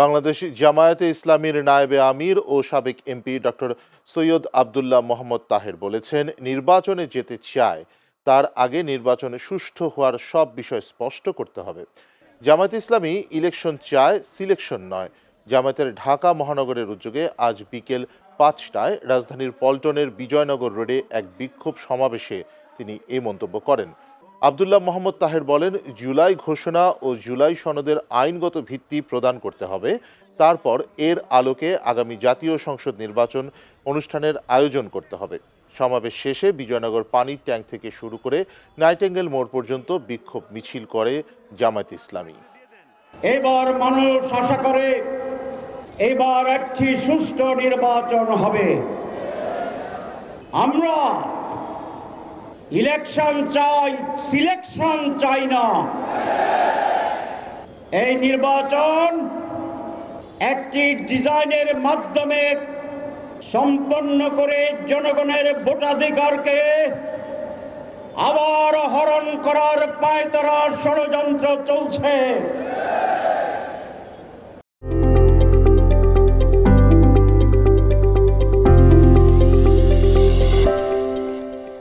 বাংলাদেশ জামায়াতে ইসলামীর নায়েবে আমির ও সাবেক MP doctor Syed Abdullah Mohammad Taher বলেছেন, নির্বাচনে যেতে চায় তার আগে নির্বাচনে সুষ্ঠু হওয়ার সব বিষয় স্পষ্ট করতে হবে। জামায়াতে ইসলামী ইলেকশন চায়, সিলেকশন নয়। জামায়াতের ঢাকা মহানগরের উদ্যোগে আজ বিকেল 5টায় রাজধানীর পল্টনের বিজয়নগর রোডে এক বিক্ষোভ সমাবেশে তিনি এই মন্তব্য করেন। আবদুল্লাহ মোহাম্মদ তাহের বলেন, জুলাই ঘোষণা ও জুলাই সনদের আইনগত ভিত্তি প্রদান করতে হবে। তারপর এর আলোকে আগামী জাতীয় সংসদ নির্বাচন অনুষ্ঠানের আয়োজন করতে হবে। সমাবেশ শেষে বিজয়নগর পানির ট্যাঙ্ক থেকে শুরু করে নাইটেঙ্গেল মোড় পর্যন্ত বিক্ষোভ মিছিল করে জামায়াত ইসলামী। এবার মানুষ আশা করে এবার একটি সুষ্ঠু নির্বাচন হবে। আমরা ইলেকশন চাই, সিলেকশন চাই না। এই নির্বাচন একটি ডিজাইনের মাধ্যমে সম্পন্ন করে জনগণের ভোটাধিকারকে আবার হরণ করার পায়তারা ষড়যন্ত্র চলছে।